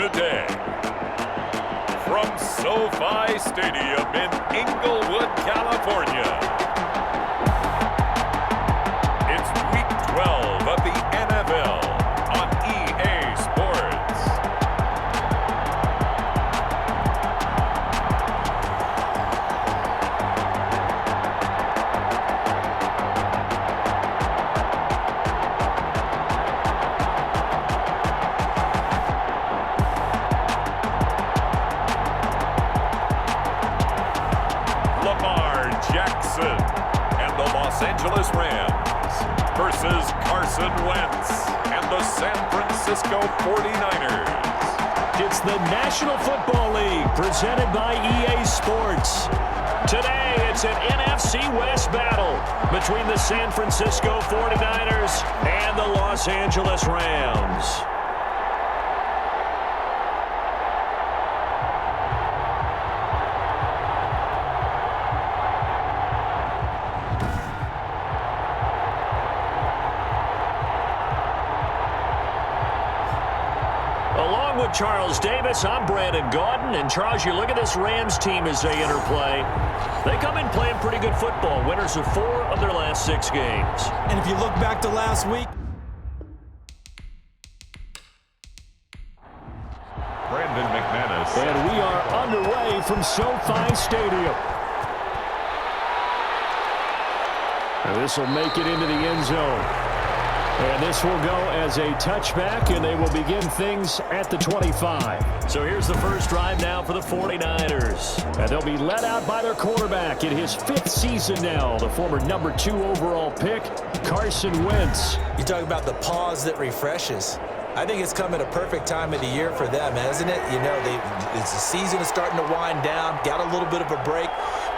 today. From SoFi Stadium in Inglewood, California, it's Week 12 of the NFL on EA Sports. Jackson and the Los Angeles Rams versus Carson Wentz and the San Francisco 49ers. It's the National Football League presented by EA Sports. Today, it's an NFC West battle between the San Francisco 49ers and the Los Angeles Rams. Along with Charles Davis, I'm Brandon Gaudin. And Charles, you look at this Rams team as they interplay. They come in playing pretty good football. Winners of 4 of their last 6 games. And if you look back to last week, Brandon McManus. And we are underway from SoFi Stadium. And this will make it into the end zone. And this will go as a touchback, and they will begin things at the 25. So here's the first drive now for the 49ers. And they'll be led out by their quarterback in his 5th season now, the former number 2 overall pick, Carson Wentz. you talk about the pause that refreshes. I think it's come at a perfect time of the year for them, hasn't it? You know, the season is starting to wind down, got a little bit of a break.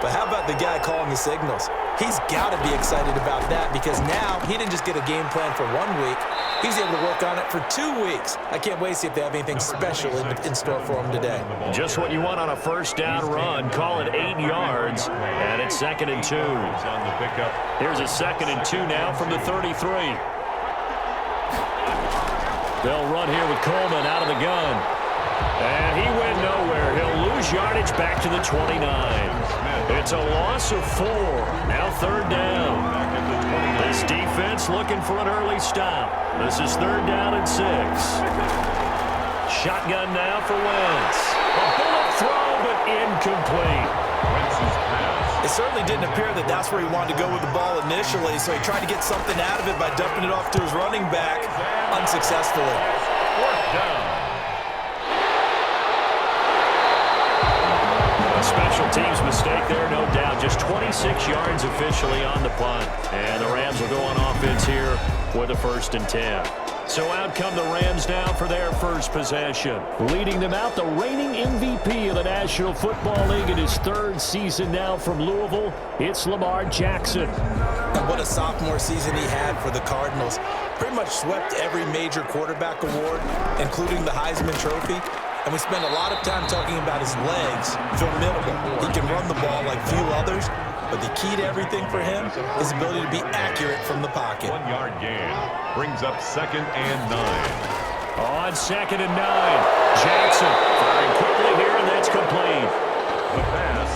But how about the guy calling the signals? He's got to be excited about that because now he didn't just get a game plan for 1 week. He's able to work on it for 2 weeks. I can't wait to see if they have anything special in store for him today. Just what you want on a first down run. Call it 8 yards, and it's 2nd and 2. Here's a 2nd and 2 now from the 33. They'll run here with Coleman out of the gun. And he went nowhere. He'll lose yardage back to the 29. It's a loss of 4. Now 3rd down. This defense looking for an early stop. This is 3rd down and 6. Shotgun now for Wentz. A bullet throw, but incomplete. Wentz's pass. It certainly didn't appear that that's where he wanted to go with the ball initially, so he tried to get something out of it by dumping it off to his running back unsuccessfully. 4th down. Special teams mistake there, no doubt. Just 26 yards officially on the punt. And the Rams will go on offense here with a 1st and 10. So out come the Rams now for their first possession. Leading them out, the reigning MVP of the National Football League in his 3rd season now from Louisville. It's Lamar Jackson. And what a sophomore season he had for the Cardinals. Pretty much swept every major quarterback award, including the Heisman Trophy. And we spend a lot of time talking about his legs. Formidable. He can run the ball like few others, but the key to everything for him is his ability to be accurate from the pocket. 1-yard gain brings up 2nd and 9. On 2nd and 9, Jackson firing quickly here, and that's complete. The pass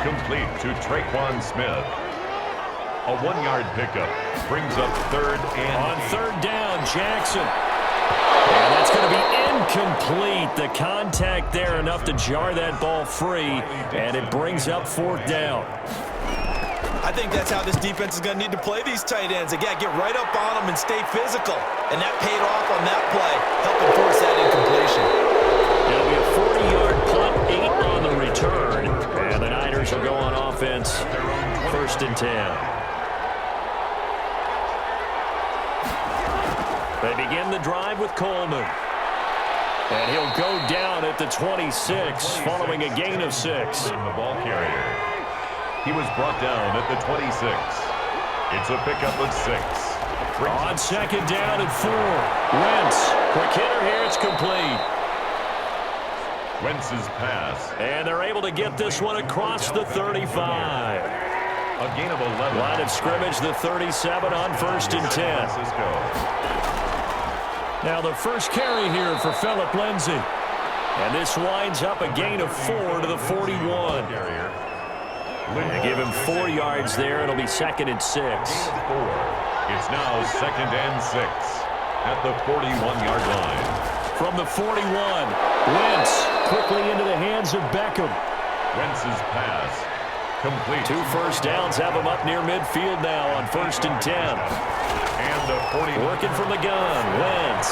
complete to Traquan Smith. A 1-yard pickup brings up 3rd and On 8. 3rd down, Jackson. And that's going to be incomplete. The contact there enough to jar that ball free, and it brings up 4th down. I think that's how this defense is going to need to play these tight ends. Again, get right up on them and stay physical. And that paid off on that play, helping force that incompletion. It'll be a 40-yard punt, 8 on the return. And the Niners will go on offense, 1st and 10. They begin the drive with Coleman. And he'll go down at the 26 following a gain of 6. The ball carrier. He was brought down at the 26. It's a pickup of 6. On 2nd down and 4. Wentz. Quick hitter here. It's complete. Wentz's pass. And they're able to get this one across the 35. A gain of 11. Line of scrimmage, the 37 on 1st and 10. Now the first carry here for Phillip Lindsay. And this winds up a gain of 4 to the 41. They give him 4 yards there. It'll be 2nd and 6. It's now 2nd and 6 at the 41-yard line. From the 41, Wentz quickly into the hands of Beckham. Wentz's pass complete. 2 first downs have him up near midfield now on 1st and 10. And the 40. Working from the gun, Wentz.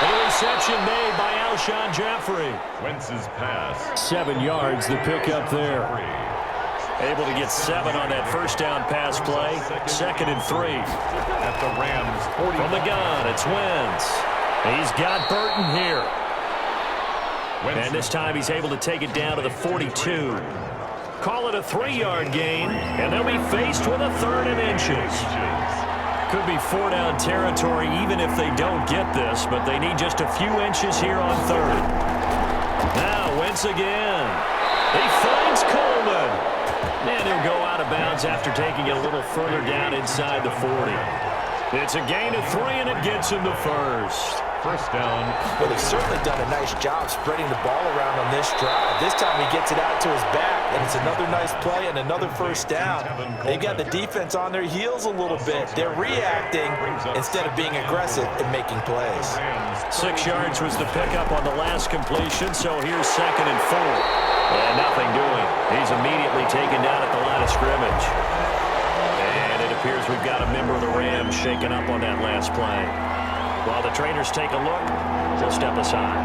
Interception made by Alshon Jeffrey. Wentz's pass. 7 yards, the pickup there. Able to get 7 on that first down pass play. 2nd and 3. At the Rams 40. From the gun, it's Wentz. He's got Burton here. And this time he's able to take it down to the 42. Call it a 3-yard gain, and they'll be faced with a 3rd and inches. Could be 4-down territory even if they don't get this, but they need just a few inches here on 3rd. Now Wentz again. He finds Coleman. And he'll go out of bounds after taking it a little further down inside the 40. It's a gain of 3, and it gets him the first. First down. Well, they've certainly done a nice job spreading the ball around on this drive. This time he gets it out to his back, and it's another nice play and another first down. They've got the defense on their heels a little bit. They're reacting instead of being aggressive and making plays. 6 yards was the pickup on the last completion, so here's 2nd and 4. And nothing doing. He's immediately taken down at the line of scrimmage. And it appears we've got a member of the Rams shaken up on that last play. While the trainers take a look, we'll step aside.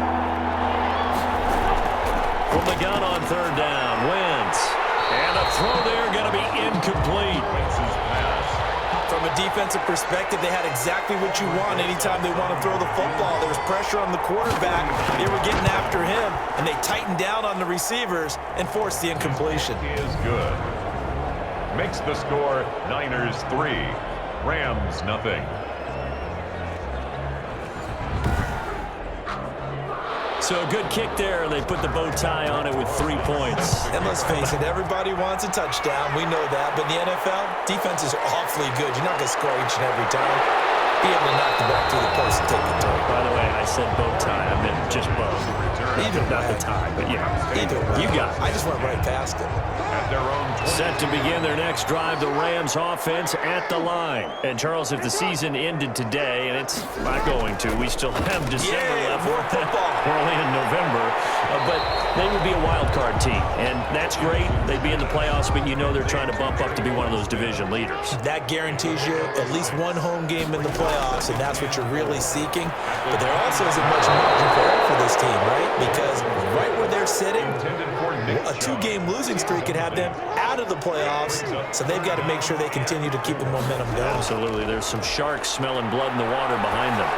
From the gun on 3rd down, Wentz. And a throw there going to be incomplete. Wentz's pass. From a defensive perspective, they had exactly what you want anytime they want to throw the football. There was pressure on the quarterback. They were getting after him, and they tightened down on the receivers and forced the incompletion. He is good. Makes the score Niners 3, Rams nothing. So a good kick there, and they put the bow tie on it with 3 points. And let's face it, everybody wants a touchdown. We know that. But in the NFL, defenses are awfully good. You're not going to score each and every time. Be able to knock the ball through the post and take the turn. By the way, I said bow tie. I meant just bow. Either Not way. the tie, but yeah. Either way. You got it. I just went right past it. At their own 20. Set to begin their next drive, the Rams offense at the line. And Charles, if the season ended today, and it's not going to, we still have December left. more football. We're only in November, but they would be a wild card team, and that's great. They'd be in the playoffs, but you know they're trying to bump up to be one of those division leaders. That guarantees you at least one home game in the playoffs, and that's what you're really seeking. But there also isn't much margin for error for this team, right? Because right where they're sitting, a 2-game losing streak could have them out of the playoffs, so they've got to make sure they continue to keep the momentum going. Absolutely. There's some sharks smelling blood in the water behind them.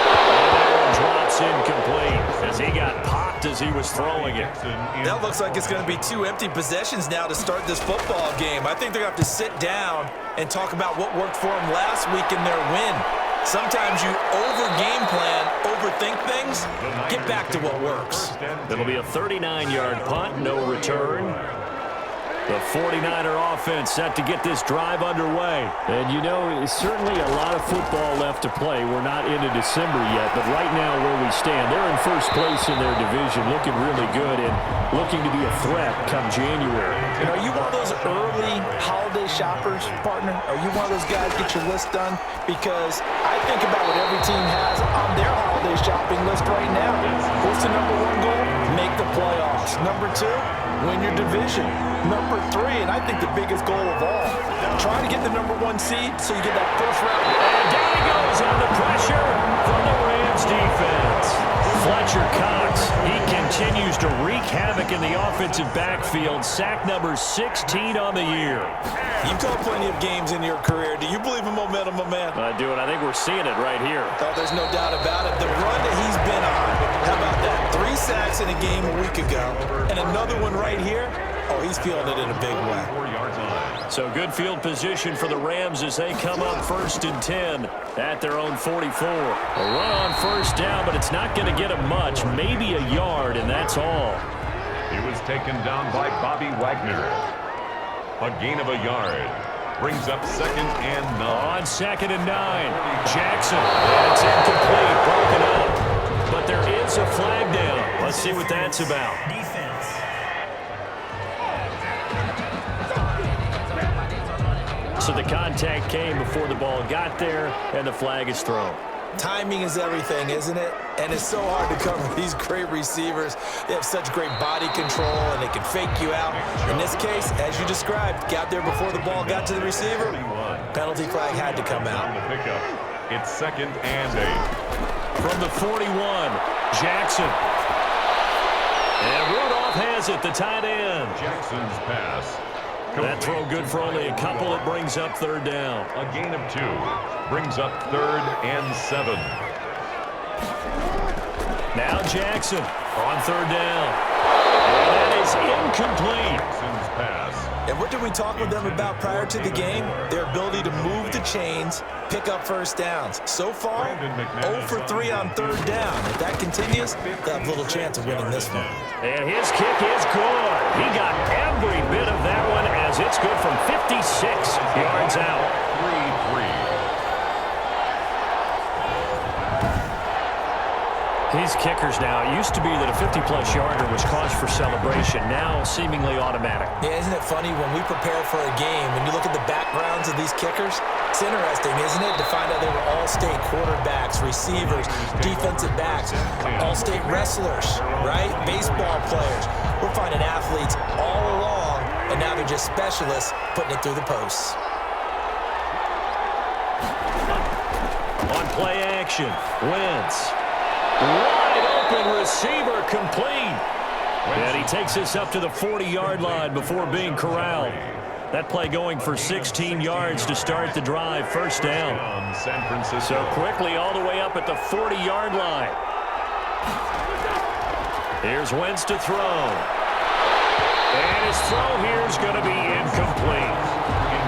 And drops incomplete as he got popped as he was throwing it. That looks like it's going to be 2 empty possessions now to start this football game. I think they're going to have to sit down and talk about what worked for them last week in their win. Sometimes you over-game plan, overthink things, get back to what works. It'll be a 39-yard punt, no return. The 49er offense set to get this drive underway. And, you know, certainly a lot of football left to play. We're not into December yet, but right now where we stand, they're in first place in their division, looking really good and looking to be a threat come January. And are you one of those early holiday shoppers, partner? Are you one of those guys get your list done? Because I think about what every team has on their holiday shopping list right now. What's the number 1 goal? Make the playoffs. Number 2, win your division. Number 3, and I think the biggest goal of all, try to get the number 1 seed so you get that first round. And down he goes on the pressure from the Rams defense. Fletcher Cox, he continues to wreak havoc in the offensive backfield. Sack number 16 on the year. You've called plenty of games in your career. Do you believe in momentum, my man? I do, and I think we're seeing it right here. Oh, there's no doubt about it. The run that he's been on, how about that? 3 sacks in a game a week ago, and another one right here. Oh, he's feeling it in a big way. 4 yards on. So good field position for the Rams as they come up 1st and 10 at their own 44. A run on first down, but it's not going to get him much, maybe a yard, and that's all. He was taken down by Bobby Wagner. A gain of a yard. Brings up 2nd and 9. On 2nd and 9. Jackson. And it's incomplete. Broken up. But there is a flag down. Let's see what that's about. So the contact came before the ball got there, and the flag is thrown. Timing is everything, isn't it? And it's so hard to cover these great receivers. They have such great body control, and they can fake you out. In this case, as you described, got there before the ball got to the receiver. Penalty flag had to come out. It's 2nd and 8. From the 41, Jackson. And Rudolph has it, the tight end. Jackson's pass. That throw good for only a couple. It brings up 3rd down. A gain of 2. Brings up 3rd and 7. Now Jackson on 3rd down. And that is incomplete. Jackson's pass. And what did we talk with them about prior to the game? Their ability to move the chains, pick up first downs. So far, 0 for 3 on 3rd down. If that continues, they'll have little chance of winning this one. And his kick is good. He got every bit of that one as it's good from 56 yards out. 3-3. These kickers now, it used to be that a 50-plus yarder was cause for celebration. Now seemingly automatic. Yeah, isn't it funny when we prepare for a game, when you look at the backgrounds of these kickers, it's interesting, isn't it, to find out they were all-state quarterbacks, receivers, defensive backs, all-state wrestlers, right? Baseball players. We're finding athletes all along, and now they're just specialists putting it through the posts. On play action, Wentz. Wide open receiver complete. And he takes this up to the 40-yard line before being corralled. That play going for 16 yards to start the drive. 1st down. San Francisco. So quickly all the way up at the 40-yard line. Here's Wentz to throw. And his throw here is going to be incomplete.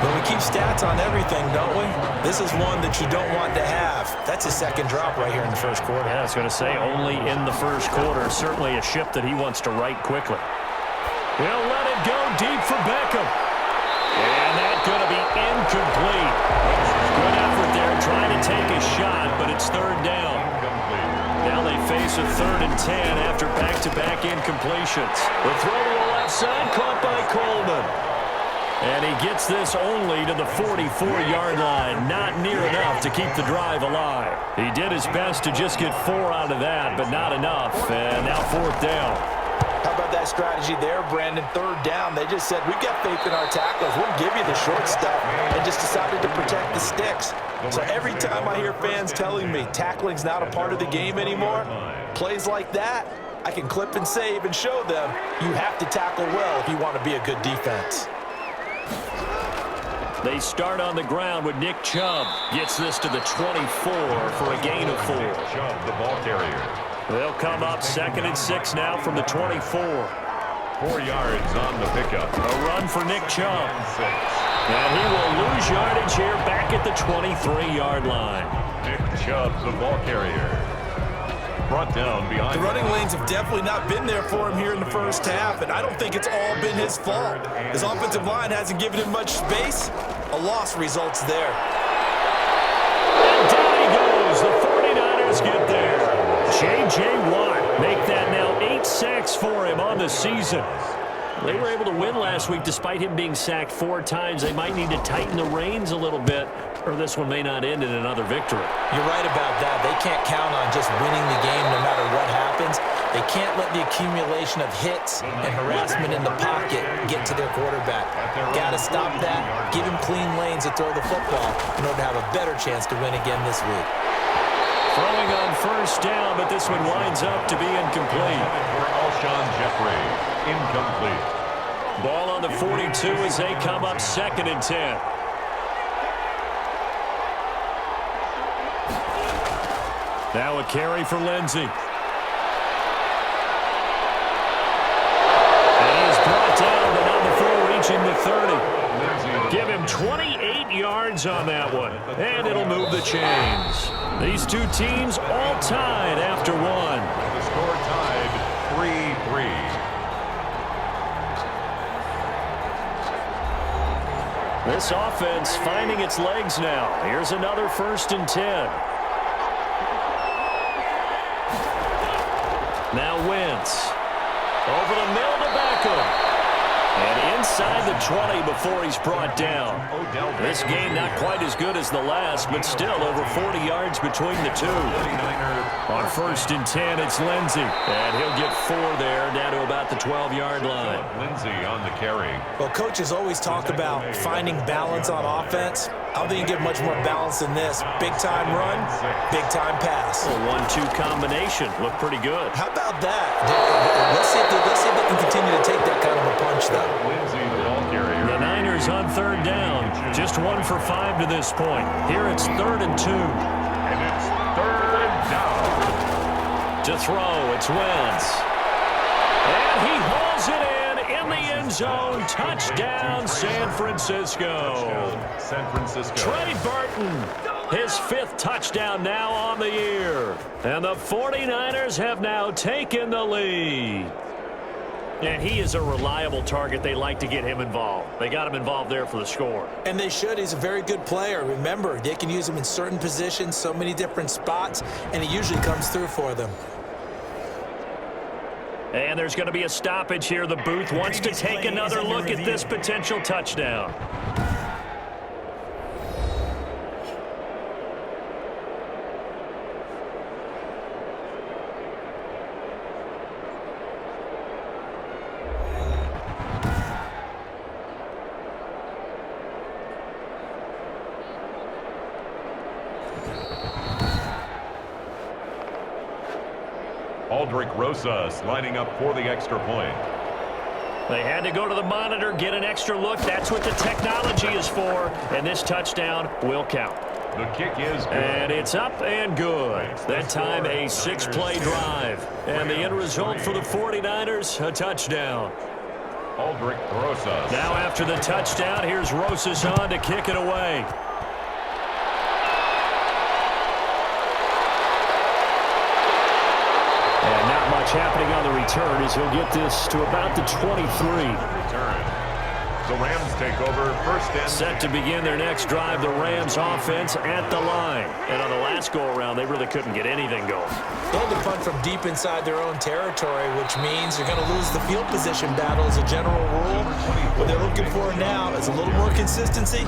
But we keep stats on everything, don't we? This is one that you don't want to have. That's a 2nd drop right here in the 1st quarter. Yeah, I was going to say only in the 1st quarter. Certainly a ship that he wants to right quickly. He'll let it go deep for Beckham. And that's going to be incomplete. Good effort there trying to take a shot, but it's 3rd down. Now they face a 3rd and 10 after back-to-back incompletions. The throw to the left side caught by Coleman. And he gets this only to the 44-yard line. Not near enough to keep the drive alive. He did his best to just get 4 out of that, but not enough. And now 4th down. How about that strategy there, Brandon? 3rd down. They just said, we've got faith in our tacklers. We'll give you the short stuff, and just decided to protect the sticks. So every time I hear fans telling me tackling's not a part of the game anymore, plays like that, I can clip and save and show them you have to tackle well if you want to be a good defense. They start on the ground with Nick Chubb. Gets this to the 24 for a gain of 4. Chubb, the ball carrier. They'll come up 2nd and 6 now from the 24. 4 yards on the pickup. A run for Nick Chubb. And he will lose yardage here back at the 23-yard line. Nick Chubb, the ball carrier. Brought down behind. The running lanes have definitely not been there for him here in the 1st half, and I don't think it's all been his fault. His offensive line hasn't given him much space. A loss results there. And down he goes. The 49ers get there. J.J. Watt make that now 8 sacks for him on the season. They were able to win last week despite him being sacked 4 times. They might need to tighten the reins a little bit, or this one may not end in another victory. You're right about that. They can't count on just winning the game no matter what happens. They can't let the accumulation of hits and harassment in the pocket get to their quarterback. Got to stop that. Give him clean lanes to throw the football in order to have a better chance to win again this week. Throwing on 1st down, but this one winds up to be incomplete. For Alshon Jeffrey, incomplete. Ball on the 42 as they come up 2nd and 10. Now a carry for Lindsey. And he is brought down, but not before reaching the 30. Give him 28 yards on that one, and it'll move the chains. These two teams all tied after 1. The score tied 3-3. This offense finding its legs now. Here's another 1st and 10. Now Wentz. Over the middle to Beckham. And inside the 20 before he's brought down. This game not quite as good as the last, but still over 40 yards between the two. On 1st and 10, it's Lindsey. And he'll get 4 there, down to about the 12-yard line. Lindsey on the carry. Well, coaches always talk about finding balance on offense. I don't think you get much more balance than this. Big-time run, big-time pass. A 1-2 combination. Looked pretty good. How about that? Let's see if they can continue to take that kind of a punch, though. Lindsey, the ball carrier. The Niners on 3rd down. Just 1 for 5 to this point. Here it's 3rd and 2. And it's 3rd down. To throw, it's Wentz. And he hauls it in the end zone. Touchdown, San Francisco. San Francisco. Trey Burton, his 5th touchdown now on the year. And the 49ers have now taken the lead. And he is a reliable target. They like to get him involved. They got him involved there for the score. And they should. He's a very good player. Remember, they can use him in certain positions, so many different spots, and he usually comes through for them. And there's going to be a stoppage here. The booth wants to take another look at this potential touchdown. Aldrick Rosas lining up for the extra point. They had to go to the monitor, get an extra look. That's what the technology is for. And this touchdown will count. The kick is good. And it's up and good. That time a 6-play drive. And the end result for the 49ers, a touchdown. Aldrick Rosas. Now after the touchdown, here's Rosas on to kick it away. And not much happening on the return as he'll get this to about the 23. Return. The Rams take over 1st and Set to begin their next drive, the Rams offense at the line. And on the last go-around, they really couldn't get anything going. They had to punt from deep inside their own territory, which means you're going to lose the field position battle as a general rule. What they're looking for now is a little more consistency,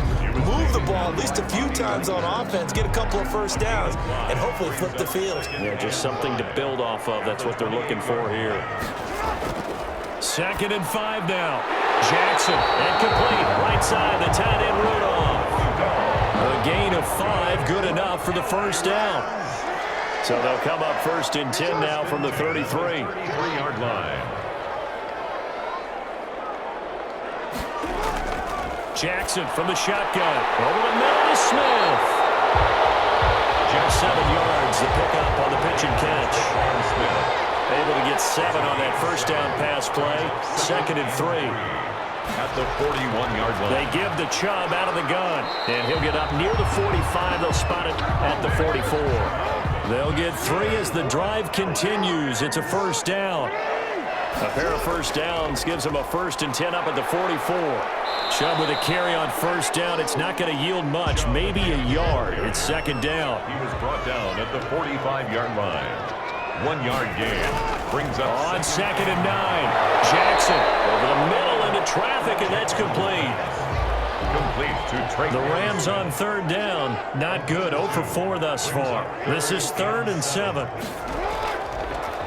move the ball at least a few times on offense, get a couple of 1st downs, and hopefully flip the field. Yeah, just something to build off of. That's what they're looking for here. 2nd and 5 now. Jackson, incomplete, right side, the tight end Rudolph. A gain of 5, good enough for the 1st down. So they'll come up 1st and 10 now from the 33. 33-yard line. Jackson from the shotgun, over the middle to Smith. Just 7 yards, the pickup on the pitch and catch. Smith. Able to get 7 on that 1st down pass play. 2nd and 3. At the 41-yard line. They give the Chubb out of the gun. And he'll get up near the 45. They'll spot it at the 44. They'll get 3 as the drive continues. It's a 1st down. A pair of 1st downs gives them a 1st and 10 up at the 44. Chubb with a carry on 1st down. It's not going to yield much, maybe a yard. It's 2nd down. He was brought down at the 45-yard line. 1-yard gain brings up on 2nd and 9. Jackson over the middle into traffic, and that's complete. Complete to Trey. The Rams on 3rd down. Not good. 0 for 4 thus far. This is 3rd and 7.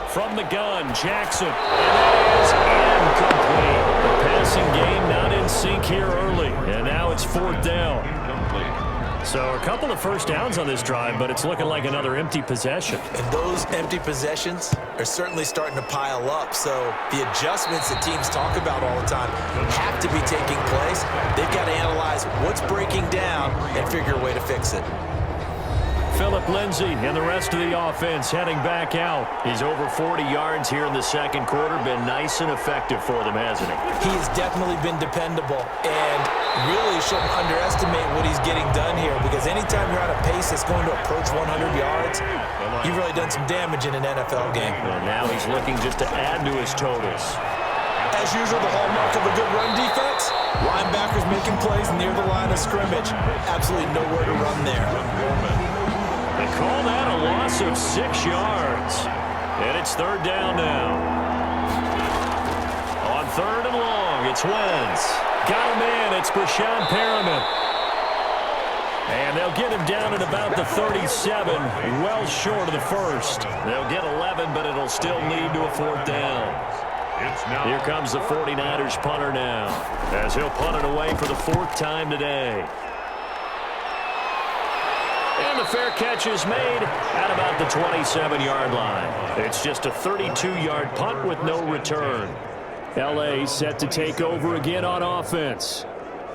From the gun, Jackson. And it is incomplete. The passing game not in sync here early. And now it's 4th down. Incomplete. So a couple of 1st downs on this drive, but it's looking like another empty possession. And those empty possessions are certainly starting to pile up. So the adjustments that teams talk about all the time have to be taking place. They've got to analyze what's breaking down and figure a way to fix it. Phillip Lindsay and the rest of the offense heading back out. He's over 40 yards here in the 2nd quarter. Been nice and effective for them, hasn't he? He has definitely been dependable and really shouldn't underestimate what he's getting done here, because anytime you're on a pace that's going to approach 100 yards, you've really done some damage in an NFL game. Well, now he's looking just to add to his totals. As usual, the hallmark of a good run defense, linebackers He's making plays near the line of scrimmage. Absolutely nowhere to run there. They call that a loss of 6 yards. And it's third down now. On third and long, it's Wentz. Got him in. It's Brashad Perriman. And they'll get him down at about the 37, well short of the first. They'll get 11, but it'll still lead to a fourth down. Here comes the 49ers punter now, as he'll punt it away for the 4th time today. And the fair catch is made at about the 27-yard line. It's just a 32-yard punt with no return. L.A. set to take over again on offense.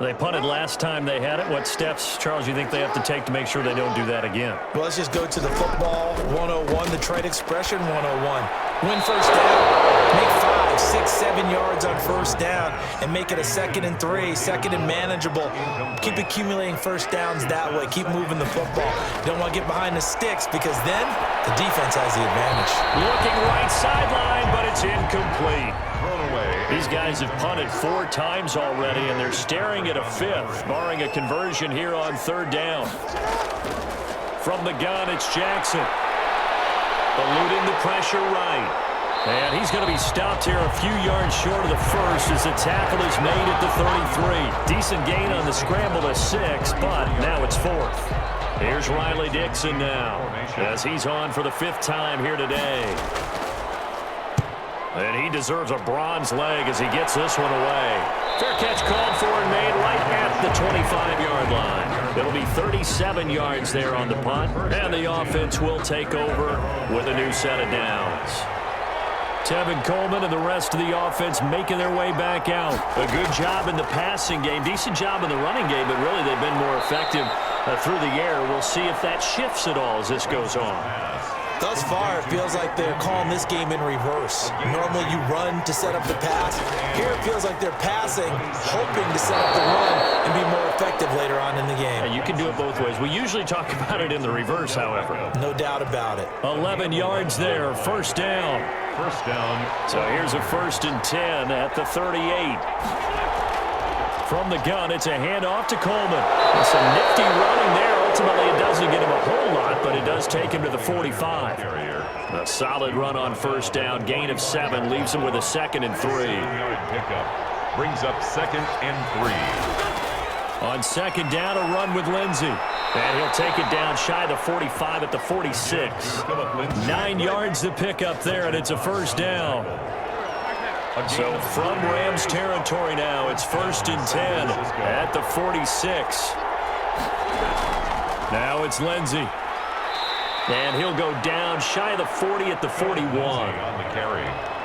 They punted last time they had it. What steps, Charles, you think they have to take to make sure they don't do that again? Well, let's just go to the football 101, the trade expression 101. Win first down. Make 5, 6, 7 yards on first down and make it a 2nd and 3, 2nd and manageable. Keep accumulating first downs that way. Keep moving the football. You don't want to get behind the sticks because then the defense has the advantage. Looking right sideline, but it's incomplete. These guys have punted 4 times already, and they're staring at a 5th, barring a conversion here on third down. From the gun, it's Jackson. Eluding the pressure right. And he's going to be stopped here a few yards short of the first as the tackle is made at the 33. Decent gain on the scramble to 6, but now it's 4th. Here's Riley Dixon now, as he's on for the 5th time here today. And he deserves a bronze leg as he gets this one away. Fair catch called for and made right at the 25-yard line. It'll be 37 yards there on the punt, and the offense will take over with a new set of downs. Tevin Coleman and the rest of the offense making their way back out. A good job in the passing game, decent job in the running game, but really they've been more effective through the air. We'll see if that shifts at all as this goes on. Thus far, it feels like they're calling this game in reverse. Normally, you run to set up the pass. Here, it feels like they're passing, hoping to set up the run and be more effective later on in the game. And you can do it both ways. We usually talk about it in the reverse, however. No doubt about it. 11 yards there, first down. First down. So here's a 1st and 10 at the 38. From the gun, it's a handoff to Coleman. And some nifty running there. Ultimately, it doesn't get him a whole lot, but it does take him to the 45. A solid run on first down. Gain of 7 leaves him with a 2nd and 3. Pickup brings up 2nd and 3. On 2nd down, a run with Lindsey. And he'll take it down shy of the 45 at the 46. 9 yards to pick up there, and it's a first down. So from Rams territory now, it's 1st and 10 at the 46. Now it's Lindsey. And he'll go down shy of the 40 at the 41.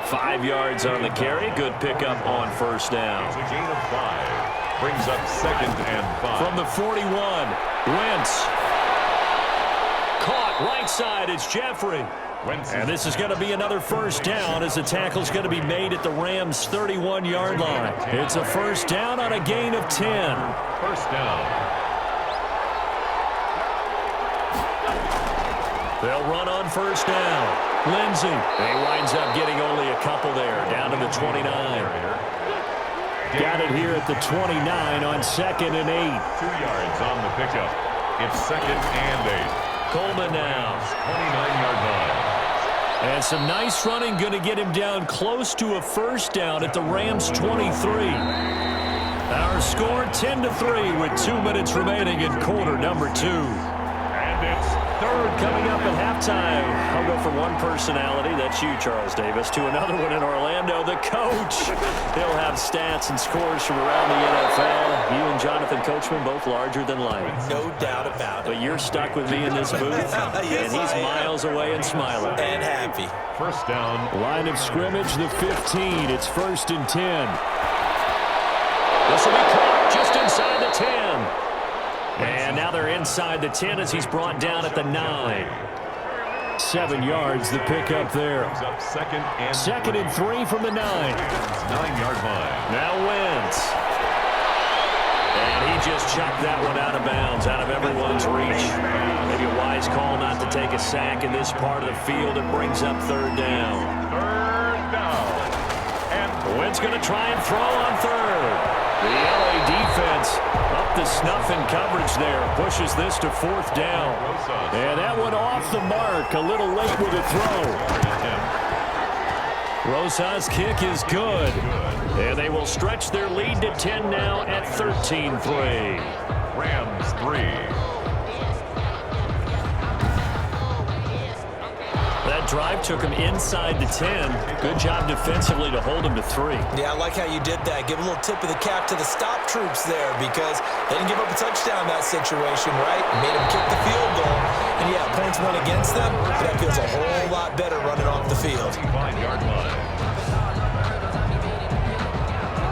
5 yards on the carry. Good pickup on first down. It's a gain of 5. Brings up 2nd and 5. From the 41, Wentz. Caught right side. It's Jeffrey. And this is going to be another first down as the tackle's going to be made at the Rams' 31-yard line. It's a first down on a gain of 10. First down. They'll run on first down. Lindsey. He winds up getting only a couple there, down to the 29. Got it here at the 29 on 2nd and 8. 2 yards on the pickup. It's 2nd and 8. Coleman now. 29-yard line. And some nice running, going to get him down close to a first down at the Rams' 23. Our score 10-3 with 2 minutes remaining in quarter number 2. And it's third Coming up at halftime, I'll go from one personality, that's you, Charles Davis, to another one in Orlando, the coach. He'll have stats and scores from around the NFL. You and Jonathan Coachman, both larger than life. No doubt about it. But you're stuck with me in this booth, Yes, and he's I am. miles away and smiling. And happy. First down. Line of scrimmage, the 15. It's 1st and 10. This will be caught just inside the 10. And now they're inside the 10 as he's brought down at the 9. 7 yards, the pickup there. Brings up 2nd and 3 from the 9. 9-yard line. Now Wentz. And he just chucked that one out of bounds, out of everyone's reach. Maybe a wise call not to take a sack in this part of the field. It brings up third down. Third down. And Wentz going to try and throw on third. The LA defense the snuff in coverage there. Pushes this to 4th down. And that one off the mark. A little late with a throw. Rosas' kick is good. And they will stretch their lead to 10 now at 13-3. Rams 3. That drive took him inside the 10. Good job defensively to hold him to 3. Yeah, I like how you did that. Give a little tip of the cap to the stop troops there because they didn't give up a touchdown in that situation, right? Made them kick the field goal. And, yeah, points went against them, but that feels a whole lot better running off the field. 5-yard line.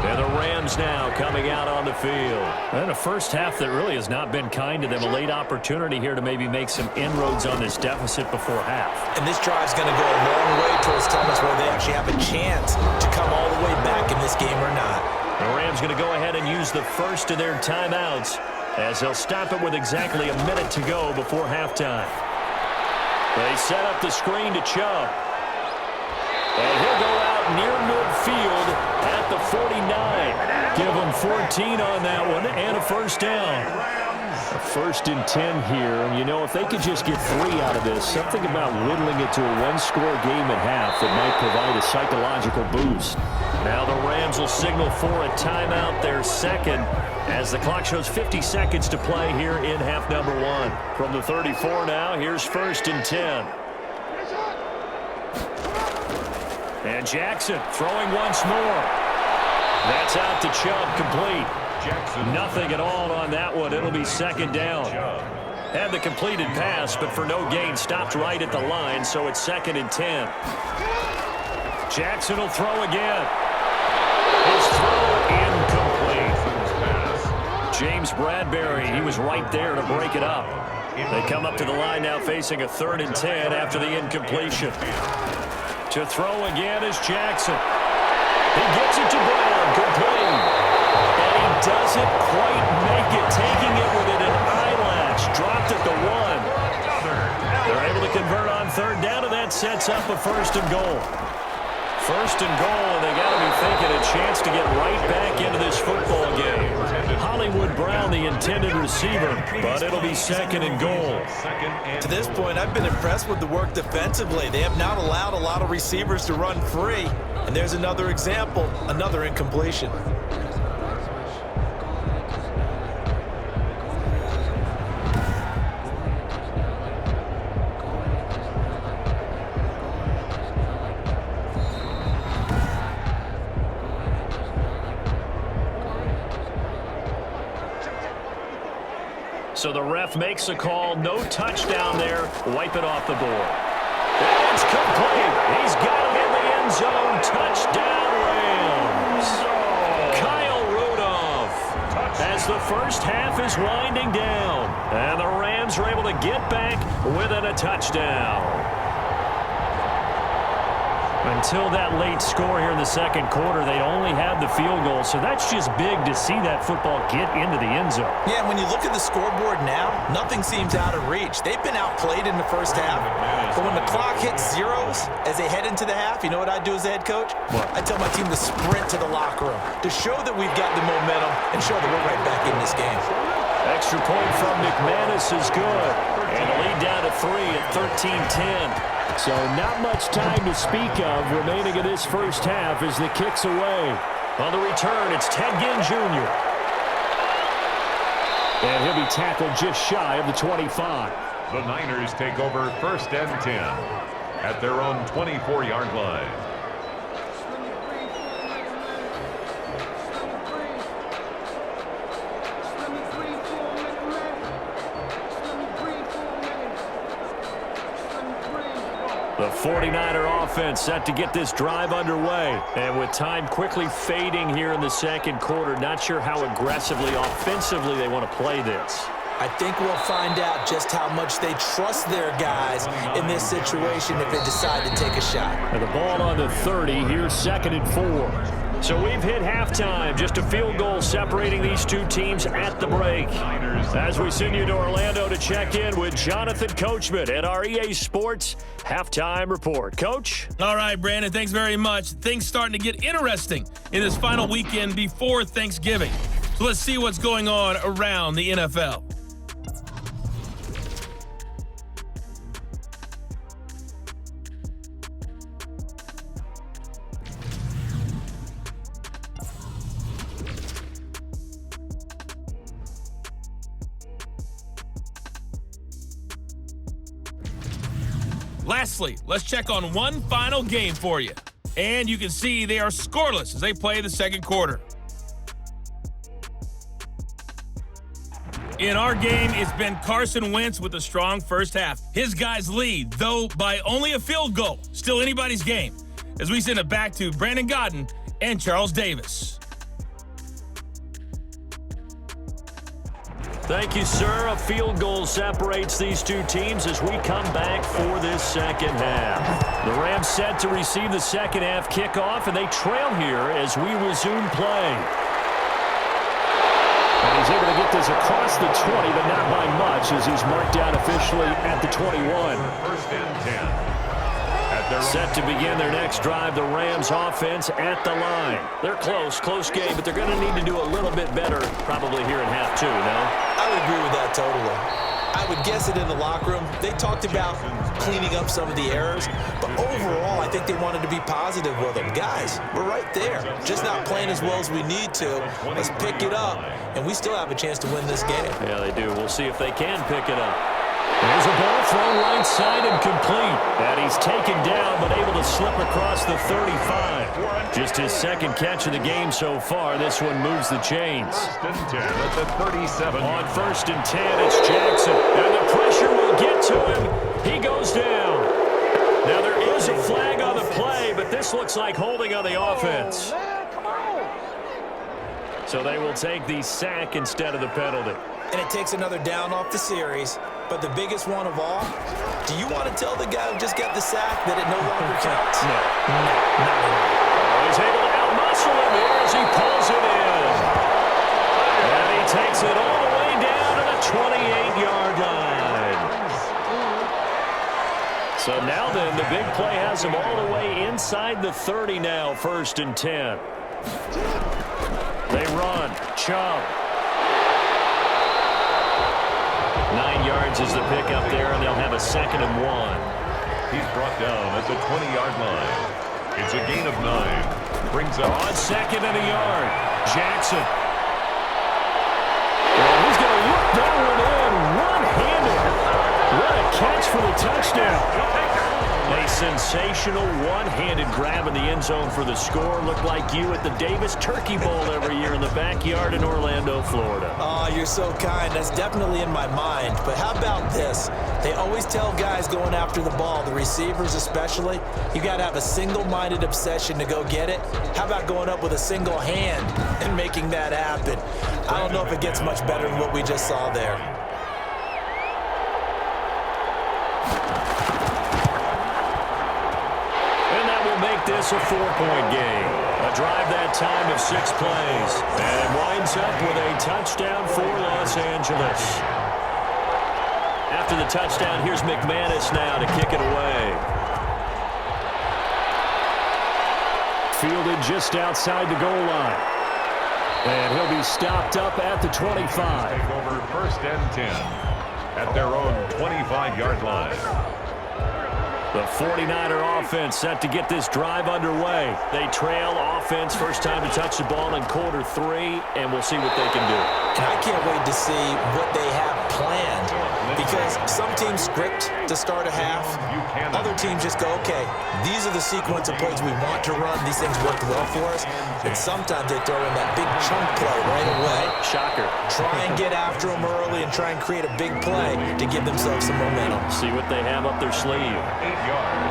And the Rams now coming out on the field. And a first half that really has not been kind to them. A late opportunity here to maybe make some inroads on this deficit before half. And this drive's going to go a long way towards telling us whether they actually have a chance to come all the way back in this game or not. The Rams going to go ahead and use the first of their timeouts as they'll stop it with exactly a minute to go before halftime. They set up the screen to Chubb. And he'll go out near midfield at the 49. Give him 14 on that one and a first down. A 1st and 10 here. And, you know, if they could just get 3 out of this, something about whittling it to a one-score game at half that might provide a psychological boost. Now the Rams will signal for a timeout, their second, as the clock shows 50 seconds to play here in half number 1. From the 34 now, here's 1st and 10. And Jackson throwing once more. That's out to Chubb, complete. Nothing at all on that one. It'll be 2nd down. Had the completed pass, but for no gain, stopped right at the line, so it's 2nd and 10. Jackson will throw again. His throw incomplete. James Bradbury, he was right there to break it up. They come up to the line now facing a 3rd and 10 after the incompletion. To throw again is Jackson. He gets it to Brown, complete. And he doesn't quite make it, taking it within an eyelash. Dropped at the 1. They're able to convert on 3rd down, and that sets up a 1st and goal. 1st and goal, and they got to be thinking a chance to get right back into this football game. Hollywood Brown, the intended receiver, but it'll be 2nd and goal. To this point, I've been impressed with the work defensively. They have not allowed a lot of receivers to run free. And there's another example, another incompletion. So the ref makes a call. No touchdown there. Wipe it off the board. It's complete. He's got him in the end zone. Touchdown, Rams. Kyle Rudolph. As the first half is winding down. And the Rams are able to get back within a touchdown. Until that late score here in the 2nd quarter, they only had the field goal. So that's just big to see that football get into the end zone. Yeah, and when you look at the scoreboard now, nothing seems out of reach. They've been outplayed in the first half. But when the clock hits zeros as they head into the half, you know what I do as the head coach? What? I tell my team to sprint to the locker room to show that we've got the momentum and show that we're right back in this game. Extra point from McManus is good. And the lead down to 3 at 13-10. So not much time to speak of remaining in this first half as the kick's away. On the return, it's Ted Ginn Jr. And he'll be tackled just shy of the 25. The Niners take over 1st and 10 at their own 24-yard line. The 49er offense set to get this drive underway. And with time quickly fading here in the 2nd quarter, not sure how aggressively, offensively they want to play this. I think we'll find out just how much they trust their guys in this situation if they decide to take a shot. And the ball on the 30, here's 2nd and 4. So we've hit halftime, just a field goal separating these two teams at the break. As we send you to Orlando to check in with Jonathan Coachman at our EA Sports Halftime Report. Coach? All right, Brandon, thanks very much. Things starting to get interesting in this final weekend before Thanksgiving. So let's see what's going on around the NFL. Lastly, let's check on one final game for you. And you can see they are scoreless as they play the second quarter. In our game, it's been Carson Wentz with a strong first half. His guys lead, though by only a field goal. Still anybody's game. As we send it back to Brandon Godden and Charles Davis. Thank you, sir. A field goal separates these two teams as we come back for this second half. The Rams set to receive the second half kickoff, and they trail here as we resume play. And he's able to get this across the 20, but not by much as he's marked down officially at the 21. First and 10. Set to begin their next drive, the Rams offense at the line. They're close game, but they're going to need to do a little bit better probably here in half two, no? I would agree with that totally. I would guess it in the locker room. They talked about cleaning up some of the errors, but overall, I think they wanted to be positive with them. Guys, we're right there. Just not playing as well as we need to. Let's pick it up, and we still have a chance to win this game. Yeah, they do. We'll see if they can pick it up. There's a ball thrown right side and complete. And he's taken down, but able to slip across the 35. Just his second catch of the game so far. This one moves the chains. First and 10 at the 37. On first and 10, it's Jackson. And the pressure will get to him. He goes down. Now there is a flag on the play, but this looks like holding on the offense. So they will take the sack instead of the penalty. And it takes another down off the series. But the biggest one of all, do you want to tell the guy who just got the sack that it no longer counts? No, not at all. He's able to outmuscle him here as he pulls it in. And he takes it all the way down to the 28-yard line. So now then, the big play has him all the way inside the 30 now, first and 10. They run. Chubb. 9 yards is the pickup there, and they'll have a 2nd and 1. He's brought down at the 20-yard line. It's a gain of 9. Brings up on 2nd and a yard. Jackson. Well, he's going to look that one in one-handed. What a catch for the touchdown. A sensational one-handed grab in the end zone for the score. Looked like you at the Davis Turkey Bowl every year in the backyard in Orlando, Florida. Oh, you're so kind. That's definitely in my mind. But how about this? They always tell guys going after the ball, the receivers especially, you got to have a single-minded obsession to go get it. How about going up with a single hand and making that happen? I don't know if it gets much better than what we just saw there. Make this a 4-point game. A drive that time of 6 plays. And it winds up with a touchdown for Los Angeles. After the touchdown, here's McManus now to kick it away. Fielded just outside the goal line. And he'll be stopped up at the 25. Take over first and 10 at their own 25-yard line. The 49er offense set to get this drive underway. They trail offense, first time to touch the ball in quarter 3, and we'll see what they can do. And I can't wait to see what they have planned, because some teams script to start a half. Other teams just go, okay, these are the sequence of plays we want to run. These things worked well for us. And sometimes they throw in that big chunk play right away. Shocker. Try and get after them early and try and create a big play to give themselves some momentum. See what they have up their sleeve.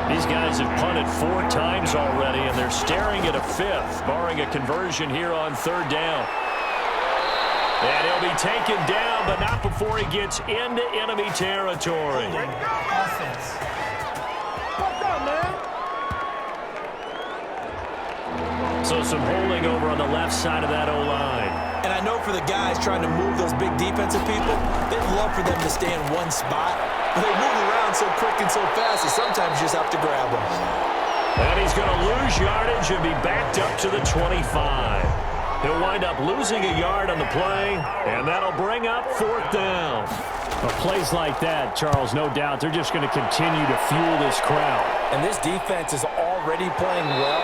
These guys have punted 4 times already, and they're staring at a 5th, barring a conversion here on 3rd down. And he'll be taken down, but not before he gets into enemy territory. Offense. What's up, man? So some holding over on the left side of that O-line. And I know for the guys trying to move those big defensive people, they'd love for them to stay in one spot. But they move around so quick and so fast that sometimes you just have to grab them. And he's going to lose yardage and be backed up to the 25. He'll wind up losing a yard on the play, and that'll bring up 4th down. Well, plays like that, Charles, no doubt, they're just going to continue to fuel this crowd. And this defense is already playing well,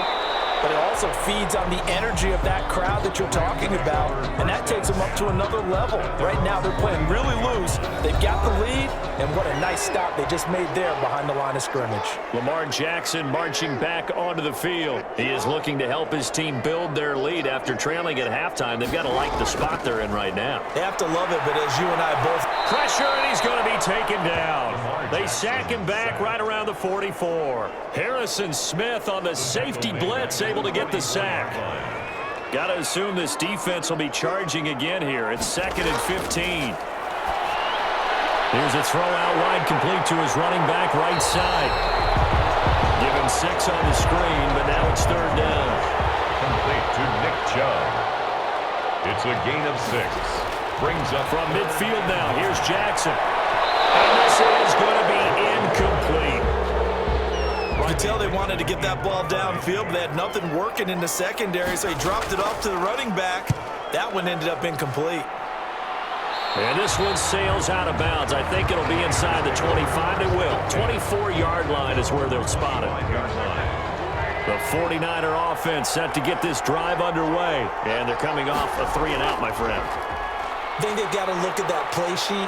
but it also feeds on the energy of that crowd that you're talking about, and that takes them up to another level. Right now, they're playing really loose. They've got the lead, and what a nice stop they just made there behind the line of scrimmage. Lamar Jackson marching back onto the field. He is looking to help his team build their lead after trailing at halftime. They've got to like the spot they're in right now. They have to love it, but as you and I both... Pressure, and he's going to be taken down. They sack him back right around the 44. Harrison Smith on the safety blitz, able to get the sack. Got to assume this defense will be charging again here. It's 2nd and 15. Here's a throw out wide, complete to his running back right side. Give him 6 on the screen, but now it's 3rd down. Complete to Nick Chubb. It's a gain of 6. Brings up from midfield now. Here's Jackson. And this is going to be incomplete. You could tell they wanted to get that ball downfield, but they had nothing working in the secondary, so he dropped it off to the running back. That one ended up incomplete. And this one sails out of bounds. I think it'll be inside the 25. It will. 24-yard line is where they'll spot it. The 49er offense set to get this drive underway. And they're coming off a 3-and-out, my friend. I think they've got to look at that play sheet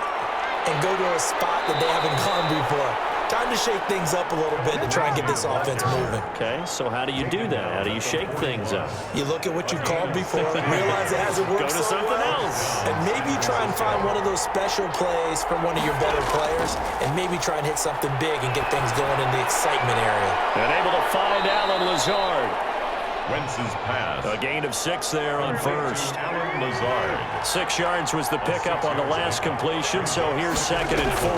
and go to a spot that they haven't gone before. Time to shake things up a little bit to try and get this offense moving. Okay, so how do you do that? How do you shake things up? You look at what you called before, realize it hasn't worked Go to something else. And maybe try and find one of those special plays from one of your better players, and maybe try and hit something big and get things going in the excitement area. And able to find Allen Lazard. Wentz's pass. A gain of 6 there on first. Allen Lazard. 6 yards was the pickup on the last completion, so here's 2nd and 4.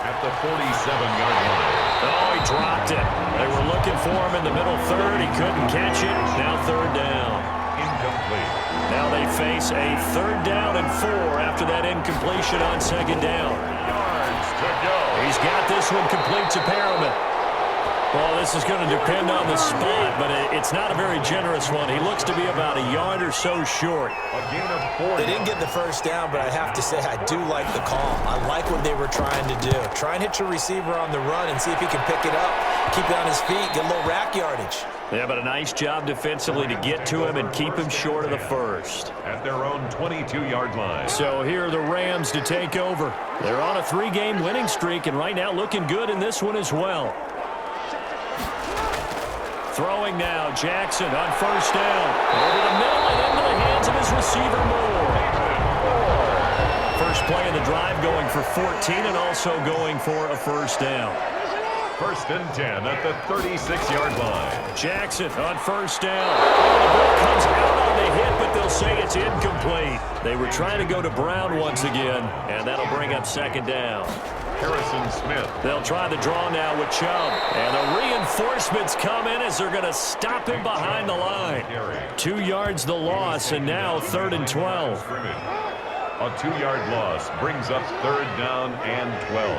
At the 47-yard line. Oh, he dropped it. They were looking for him in the middle third. He couldn't catch it. Now 3rd down. Incomplete. Now they face a 3rd down and 4 after that incompletion on 2nd down. Yards to go. He's got this one complete to Perriman. Well, this is going to depend on the spot, but it's not a very generous one. He looks to be about a yard or so short. A gain of 4. They didn't get the first down, but I have to say I do like the call. I like what they were trying to do. Try and hit your receiver on the run and see if he can pick it up. Keep it on his feet, get a little rack yardage. Yeah, but a nice job defensively to get to him and keep him short of the first. At their own 22-yard line. So here are the Rams to take over. They're on a 3-game winning streak, and right now looking good in this one as well. Throwing now, Jackson on 1st down. Over the middle and into the hands of his receiver, Moore. First play of the drive going for 14 and also going for a 1st down. 1st and 10 at the 36-yard line. Jackson on 1st down. The ball comes out on the hit, but they'll say it's incomplete. They were trying to go to Brown once again, and that'll bring up 2nd down. Harrison Smith. They'll try the draw now with Chubb. And the reinforcements come in as they're going to stop him behind the line. 2 yards the loss, and now 3rd and 12. A 2-yard loss brings up 3rd down and 12.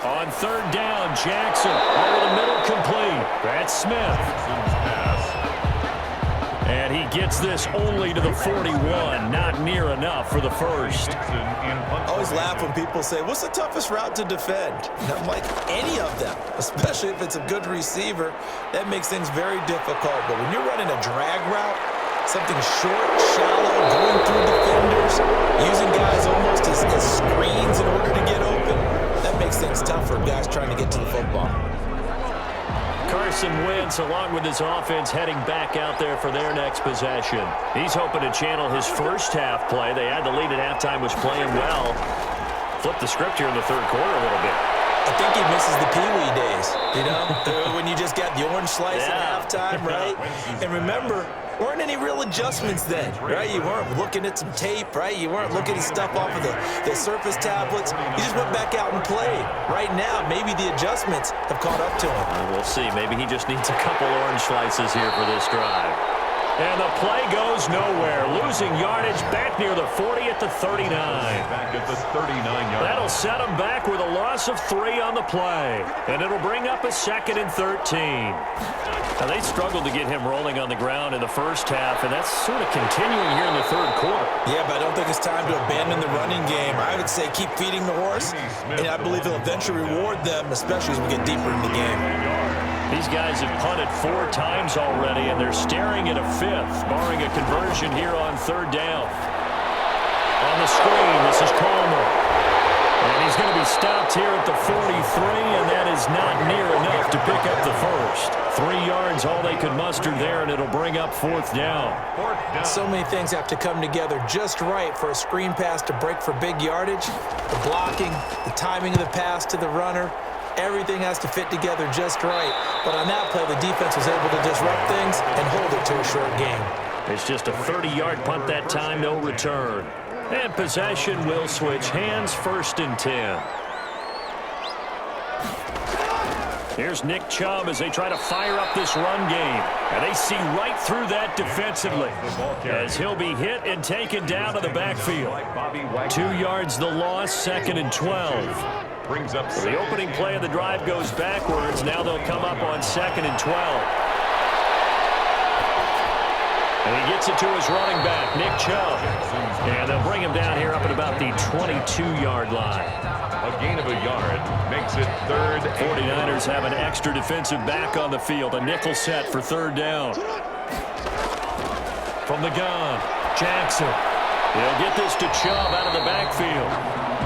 On 3rd down, Jackson over the middle complete. That's Smith. Jackson's pass. And he gets this only to the 41. Not near enough for the first. I always laugh when people say, what's the toughest route to defend? And I'm like, any of them, especially if it's a good receiver. That makes things very difficult. But when you're running a drag route, something short, shallow, going through defenders, using guys almost as screens in order to get open, that makes things tough for guys trying to get to the football. Carson Wentz, along with his offense, heading back out there for their next possession. He's hoping to channel his first half play. They had the lead at halftime, was playing well. Flip the script here in the 3rd quarter a little bit. I think he misses the Pee-wee days, you know, when you just got the orange slice at halftime, right? And remember, weren't any real adjustments then, right? You weren't looking at some tape, right? You weren't looking at stuff off of the surface tablets. You just went back out and played. Right now, maybe the adjustments have caught up to him. We'll see. Maybe he just needs a couple orange slices here for this drive. And the play goes nowhere. Losing yardage back near the 40 at the 39. Back at the 39-yard. That'll set them back with a loss of 3 on the play. And it'll bring up a 2nd and 13. Now, they struggled to get him rolling on the ground in the first half, and that's sort of continuing here in the third quarter. Yeah, but I don't think it's time to abandon the running game. I would say keep feeding the horse, and I believe he'll eventually reward them, especially as we get deeper in the game. These guys have punted 4 times already, and they're staring at a 5th, barring a conversion here on 3rd down. On the screen, this is Palmer. And he's going to be stopped here at the 43, and that is not near enough to pick up the first. 3 yards, all they could muster there, and it'll bring up 4th down. So many things have to come together just right for a screen pass to break for big yardage. The blocking, the timing of the pass to the runner, everything has to fit together just right. But on that play, the defense was able to disrupt things and hold it to a short game. It's just a 30-yard punt that time, no return. And possession will switch hands, 1st and 10. Here's Nick Chubb as they try to fire up this run game. And they see right through that defensively as he'll be hit and taken down to the backfield. 2 yards the loss, 2nd and 12. Brings up The opening play of the drive goes backwards. Now they'll come up on 2nd and 12. And he gets it to his running back, Nick Chubb. And they'll bring him down here up at about the 22-yard line. a gain of a yard makes it 3rd. 49ers have an extra defensive back on the field. A nickel set for 3rd down. From the gun, Jackson. He'll get this to Chubb out of the backfield.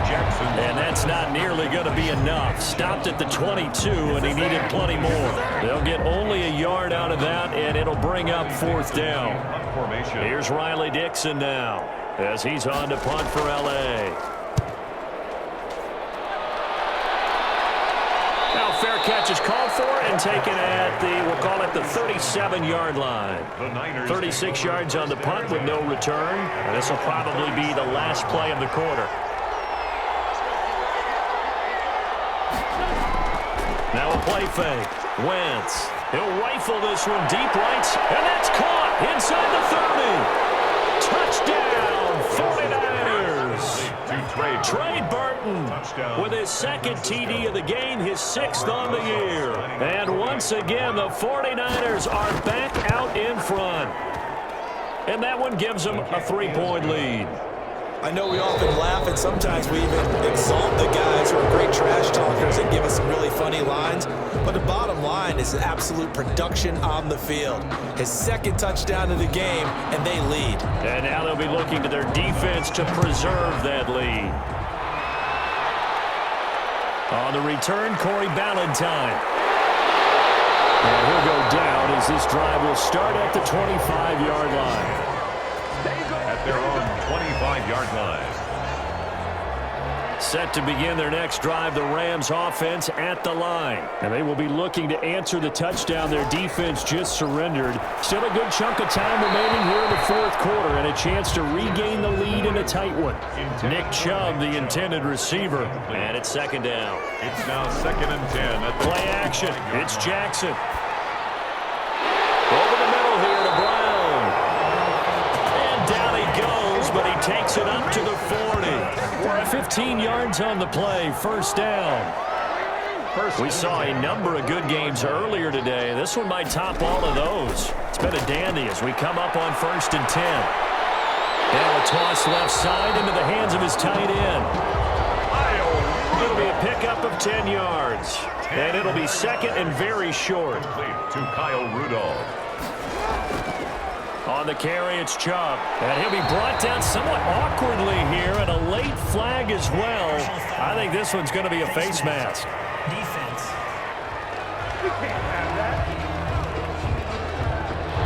Jackson. And that's not nearly going to be enough. Stopped at the 22, and he needed plenty more. They'll get only a yard out of that, and it'll bring up 4th down. Here's Riley Dixon now as he's on to punt for L.A. Now fair catch is called for and taken at the, we'll call it the 37-yard line. 36 yards on the punt with no return. And this will probably be the last play of the quarter. Now a play fake. Wentz. He'll rifle this one deep right, and that's caught inside the 30. Touchdown, 49ers. Trey Burton with his 2nd TD of the game, his 6th on the year. And once again, the 49ers are back out in front. And that one gives them a 3-point lead. I know we often laugh, and sometimes we even exalt the guys who are great trash talkers and give us some really funny lines. But the bottom line is absolute production on the field. His 2nd touchdown of the game, and they lead. And now they'll be looking to their defense to preserve that lead. On the return, Corey Ballantyne. And he'll go down as this drive will start at the 25-yard line. At their own 25-yard line. Set to begin their next drive, the Rams offense at the line. And they will be looking to answer the touchdown their defense just surrendered. Still a good chunk of time remaining here in the 4th quarter and a chance to regain the lead in a tight one. Nick Chubb, the intended receiver, and it's 2nd down. It's now 2nd and 10. At the Play action. It's Jackson. Over the middle here to Brown. And down he goes, but he takes it up to the 40. 15 yards on the play, 1st down. We saw a number of good games earlier today. This one might top all of those. It's been a dandy as we come up on 1st and 10. Now a toss left side into the hands of his tight end. It'll be a pickup of 10 yards. And it'll be 2nd and very short. to Kyle Rudolph. On the carry, it's Chubb. And he'll be brought down somewhat awkwardly here, and a late flag as well. I think this one's going to be a face mask. Defense. You can't have that.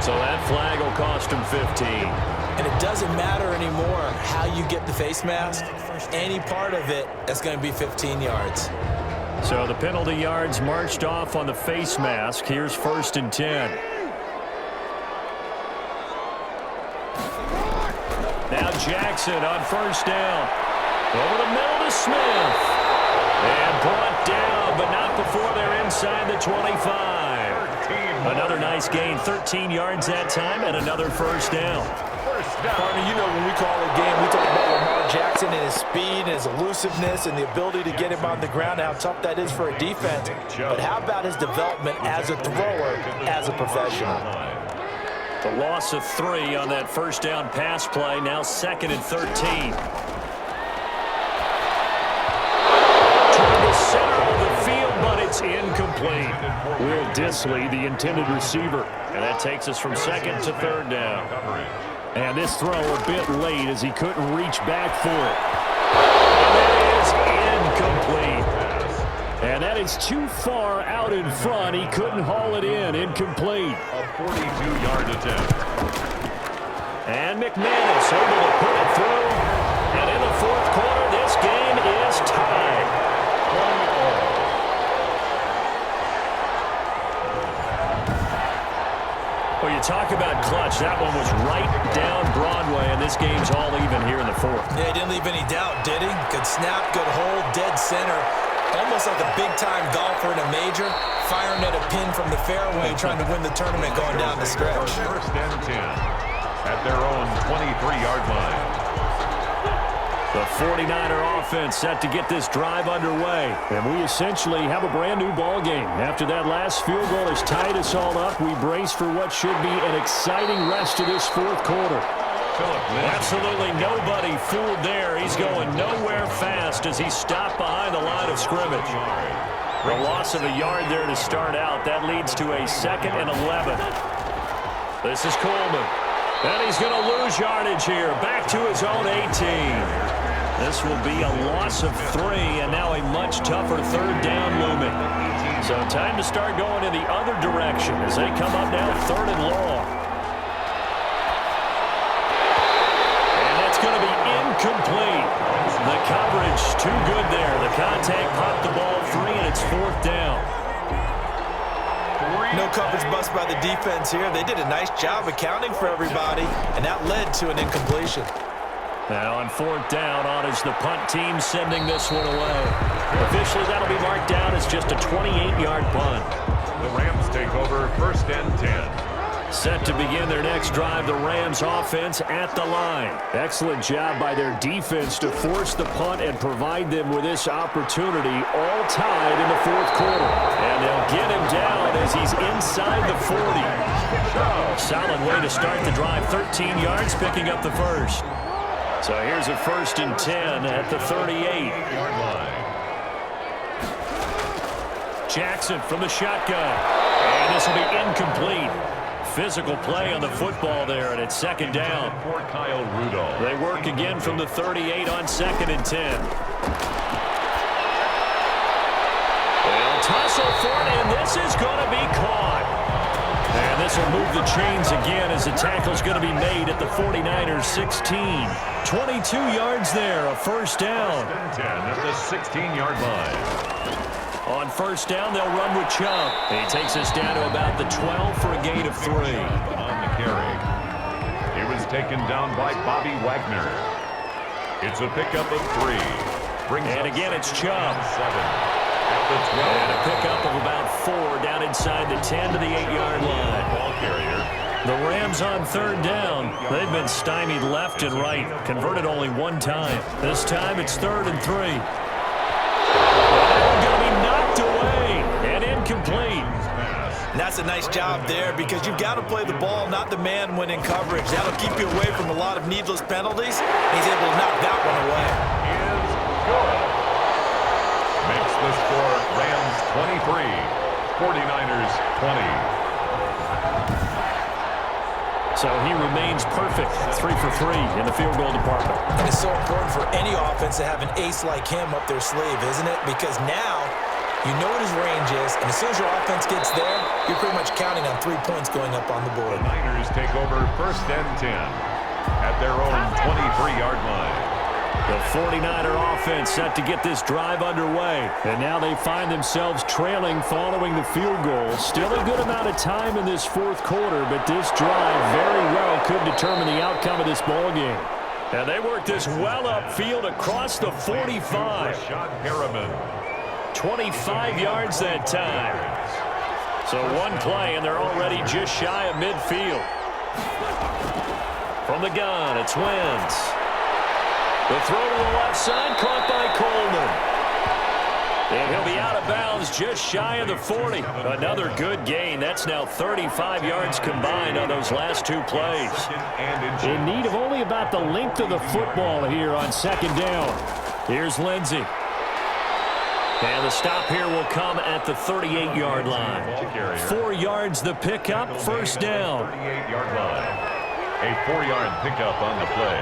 So that flag will cost him 15. And it doesn't matter anymore how you get the face mask. Any part of it, that's going to be 15 yards. So the penalty yards marched off on the face mask. Here's 1st and 10. Now Jackson on 1st down. Over the middle to Smith. And brought down, but not before they're inside the 25. Another nice gain, 13 yards that time, and another first down. Partner, you know when we call a game, we talk about Lamar Jackson and his speed and his elusiveness and the ability to get him on the ground and how tough that is for a defense. But how about his development as a thrower, as a professional? The loss of 3 on that first down pass play, now 2nd and 13. Toward the center of the field, but it's incomplete. Will Disley, the intended receiver. And that takes us from 2nd to 3rd down. And this throw a bit late as he couldn't reach back for it. And that is incomplete. And that is too far out in front. He couldn't haul it in. Incomplete. A 42-yard attempt. And McManus able to put it through. And in the 4th quarter, this game is tied. Well, you talk about clutch. That one was right down Broadway, and this game's all even here in the 4th. Yeah, he didn't leave any doubt, did he? Good snap, good hold, dead center. Almost like a big-time golfer in a major, firing at a pin from the fairway, trying to win the tournament going down the stretch. First and 10 at their own 23-yard line. The 49er offense set to get this drive underway. And we essentially have a brand-new ball game. After that last field goal has tied us all up, we brace for what should be an exciting rest to this 4th quarter. Absolutely nobody fooled there. He's going nowhere fast as he stopped behind the line of scrimmage. The loss of a yard there to start out. That leads to a 2nd and 11. This is Coleman. And he's going to lose yardage here. Back to his own 18. This will be a loss of 3, and now a much tougher 3rd down looming. So time to start going in the other direction as they come up now 3rd and long. And that's going to be incomplete. The coverage too good there. The contact popped the ball free, and it's 4th down. No coverage bust by the defense here. They did a nice job accounting for everybody, and that led to an incompletion. Now on 4th down, on is the punt team sending this one away. Officially, that'll be marked down as just a 28-yard punt. The Rams take over 1st and 10. Set to begin their next drive, the Rams offense at the line. Excellent job by their defense to force the punt and provide them with this opportunity, all tied in the 4th quarter. And they'll get him down as he's inside the 40. Solid way to start the drive, 13 yards, picking up the first. So here's a 1st and 10 at the 38-yard line. Jackson from the shotgun. And this will be incomplete. Physical play on the football there, and it's 2nd down. For Kyle Rudolph. They work again from the 38 on 2nd and 10. They'll tussle for it, and this is going to be caught. And this will move the chains again as the tackle's going to be made at the 49ers 16. 22 yards there, a 1st down. 10 at the 16-yard line. On 1st down, they'll run with Chubb. He takes us down to about the 12 for a gain of 3. On the carry. He was taken down by Bobby Wagner. It's a pickup of 3. And again, it's Chubb. 7 at the 12. And a pickup of about 4 down inside the 10 to the 8-yard line. Ball carrier. The Rams on 3rd down. They've been stymied left and right. Converted only 1 time. This time it's 3rd and 3. Going to be knocked away and incomplete. And that's a nice job there because you've got to play the ball, not the man when in coverage. That'll keep you away from a lot of needless penalties. He's able to knock that one away. Is good. Makes the score Rams 23, 49ers 20. So he remains perfect, 3 for 3 in the field goal department. And it's so important for any offense to have an ace like him up their sleeve, isn't it? Because now you know what his range is, and as soon as your offense gets there, you're pretty much counting on 3 points going up on the board. The Niners take over 1st and 10 at their own 23-yard line. The 49er offense set to get this drive underway. And now they find themselves trailing following the field goal. Still a good amount of time in this 4th quarter, but this drive very well could determine the outcome of this ball game. And they work this well upfield across the 45. Rashad Harriman. 25 yards that time. So one play, and they're already just shy of midfield. From the gun, it's Wentz. The throw to the left side, caught by Coleman. And he'll be out of bounds just shy of the 40. Another good gain. That's now 35 yards combined on those last two plays. In need of only about the length of the football here on second down. Here's Lindsey. And the stop here will come at the 38-yard line. 4 yards the pickup, first down. 38-yard line. A 4-yard pickup on the play.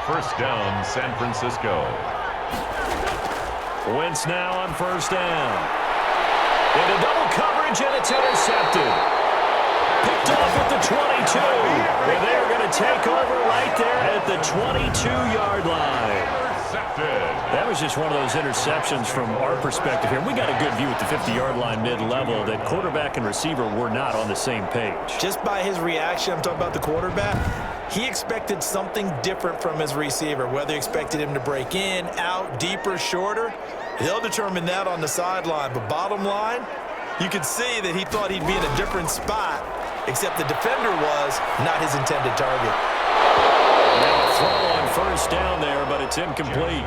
First down, San Francisco. Wentz now on first down. Into double coverage, and it's intercepted. Picked off at the 22. And they're going to take over right there at the 22-yard line. That was just one of those interceptions from our perspective here. We got a good view at the 50-yard line mid-level that quarterback and receiver were not on the same page. Just by his reaction, I'm talking about the quarterback, he expected something different from his receiver, whether he expected him to break in, out, deeper, shorter. They'll determine that on the sideline. But bottom line, you could see that he thought he'd be in a different spot, except the defender was not his intended target. Now throw on first down there, but it's incomplete.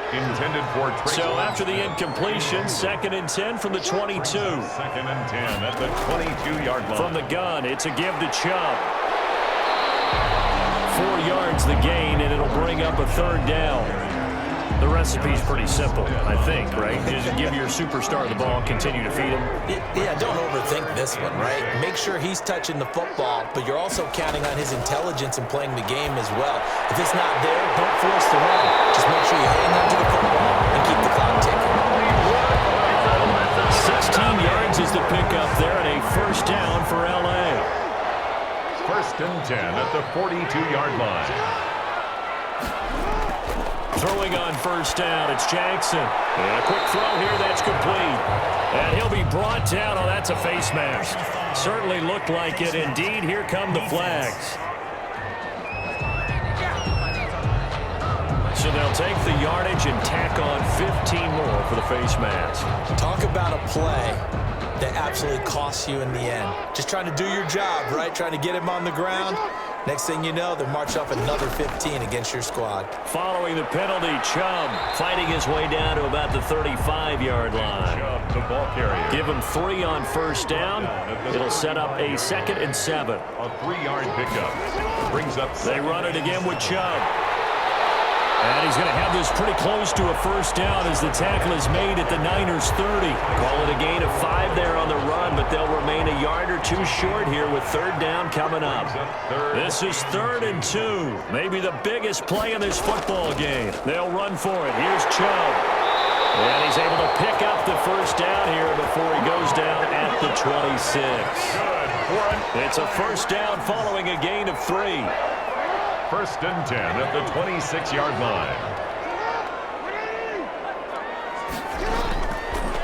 Intended for so after the incompletion, 2nd and 10 from the 22. 2nd and 10 at the 22-yard line. From the gun, it's a give to Chubb. 4 yards the gain, and it'll bring up a third down. The recipe's pretty simple, I think, right? Just give your superstar the ball, continue to feed him. Yeah, don't overthink this one, right? Make sure he's touching the football, but you're also counting on his intelligence in playing the game as well. If it's not there, don't force the run. Just make sure you hang on to the football and keep the clock ticking. 16 yards is the pickup there, and a first down for L.A. 1st and 10 at the 42-yard line. Throwing on first down, it's Jackson. And a quick throw here, that's complete. And he'll be brought down. Oh, that's a face mask. Certainly looked like it. Indeed, here come the flags. So they'll take the yardage and tack on 15 more for the face mask. Talk about a play that absolutely costs you in the end. Just trying to do your job, right? Trying to get him on the ground. Next thing you know, they'll march off another 15 against your squad. Following the penalty, Chubb fighting his way down to about the 35-yard line. Chubb, the ball carrier. Give him 3 on first down. It'll set up a 2nd and 7. A 3-yard pickup. Brings up. They run it again with Chubb. And he's going to have this pretty close to a first down as the tackle is made at the Niners' 30. Call it a gain of 5 there on the run, but they'll remain a yard or 2 short here with third down coming up. This is 3rd and 2. Maybe the biggest play in this football game. They'll run for it. Here's Chubb. And he's able to pick up the first down here before he goes down at the 26. It's a first down following a gain of 3. 1st and 10 at the 26-yard line.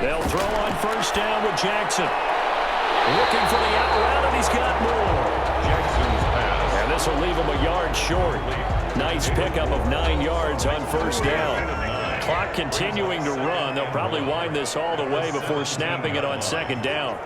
They'll throw on first down with Jackson. Looking for the out route, and he's got more. Jackson's pass. And this will leave him a yard short. Nice pickup of 9 yards on first down. Clock continuing to run. They'll probably wind this all the way before snapping it on second down.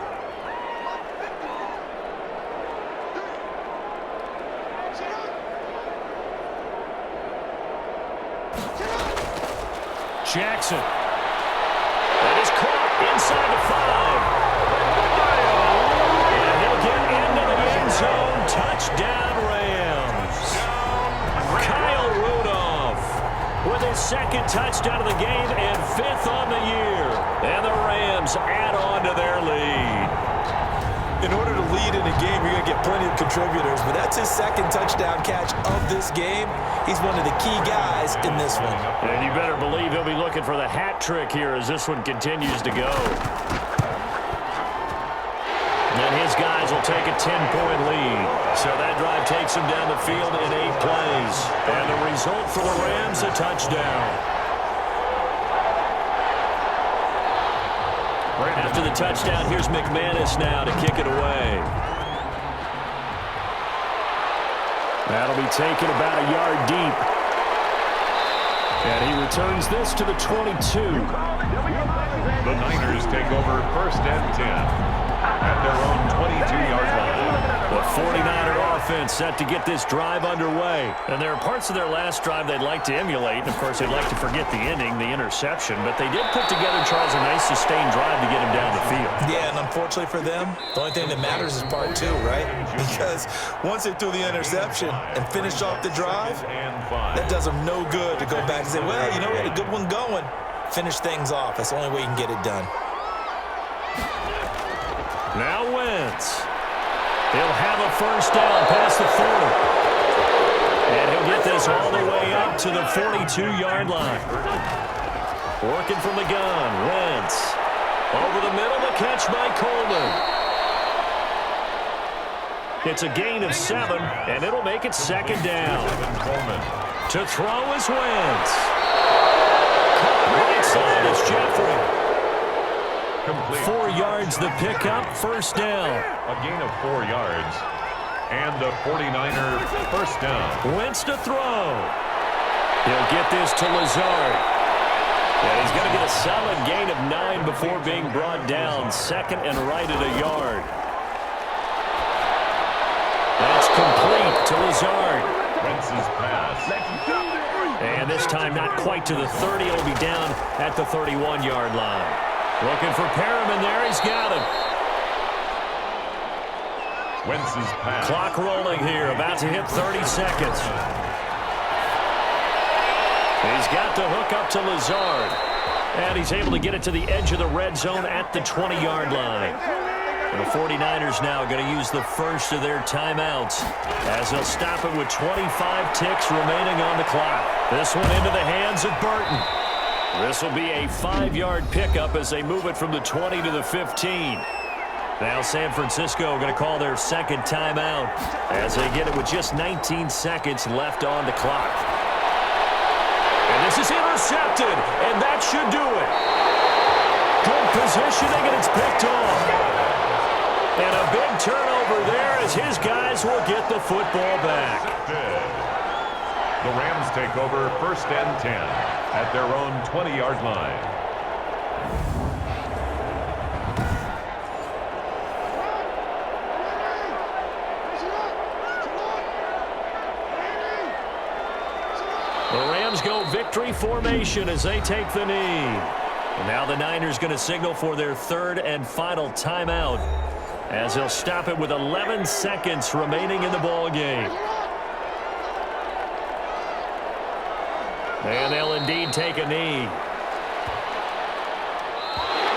Jackson. That is caught inside the 5. And he'll get into the end zone. Touchdown, Rams. Kyle Rudolph with his 2nd touchdown of the game and 5th on the year. And the Rams add on to their lead. In order to lead in a game, you're going to get plenty of contributors, but that's his 2nd touchdown catch of this game. He's one of the key guys in this one. And you better believe he'll be looking for the hat trick here as this one continues to go. And his guys will take a 10-point lead. So that drive takes them down the field in 8 plays. And the result for the Rams, a touchdown. After the touchdown, here's McManus now to kick it away. That'll be taken about a yard deep. And he returns this to the 22. The Niners take over 1st and 10 at their own 22-yard line. The 49er offense set to get this drive underway. And there are parts of their last drive they'd like to emulate. And, of course, they'd like to forget the ending, the interception. But they did put together, Charles, a nice sustained drive to get him down the field. Yeah, and unfortunately for them, the only thing that matters is part 2, right? Because once they threw the interception and finished off the drive, that does them no good to go back and say, well, you know, we had a good one going. Finish things off. That's the only way you can get it done. Now Wentz. He'll have a first down past the 40. And he'll get this all the way up to the 42-yard line. Working from the gun, Wentz. Over the middle, the catch by Coleman. It's a gain of 7, and it'll make it 2nd down. To throw is Wentz. Right side is Jeffrey. 4 yards the pickup, first down. A gain of 4 yards. And a 49er first down. Wentz to throw. He'll get this to Lazard. And he's going to get a solid gain of 9 before being brought down. 2nd and right at a yard. That's complete to Lazard. Wentz's pass. And this time not quite to the 30. It'll be down at the 31-yard line. Looking for Perriman there. He's got him. Wentz's pass. Clock rolling here. About to hit 30 seconds. He's got the hook up to Lazard. And he's able to get it to the edge of the red zone at the 20-yard line. And the 49ers now going to use the first of their timeouts as they'll stop it with 25 ticks remaining on the clock. This one into the hands of Burton. This will be a 5-yard pickup as they move it from the 20 to the 15. Now San Francisco going to call their 2nd timeout as they get it with just 19 seconds left on the clock. And this is intercepted, and that should do it. Good positioning, and it's picked off. And a big turnover there as his guys will get the football back. The Rams take over 1st and 10 at their own 20-yard line. The Rams go victory formation as they take the knee. And now the Niners going to signal for their 3rd and final timeout as they'll stop it with 11 seconds remaining in the ball game. And they'll indeed take a knee.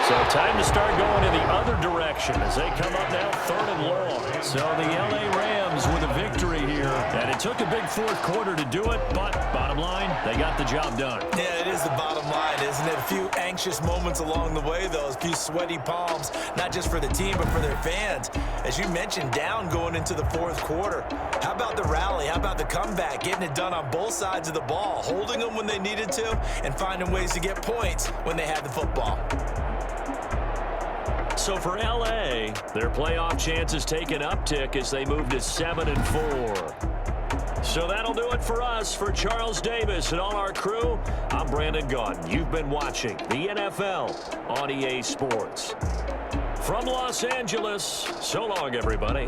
So time to start going in the other direction as they come up now 3rd and long. So the LA Rams with a victory here. And it took a big 4th quarter to do it, but bottom line, they got the job done. Yeah, it is the bottom line, isn't it? A few anxious moments along the way, though. A few sweaty palms, not just for the team, but for their fans. As you mentioned, down going into the 4th quarter. How about the rally? How about the comeback? Getting it done on both sides of the ball, holding them when they needed to, and finding ways to get points when they had the football. So for LA, their playoff chances take an uptick as they move to 7-4. So that'll do it for us. For Charles Davis and all our crew, I'm Brandon Gaudin. You've been watching the NFL on EA Sports. From Los Angeles, so long, everybody.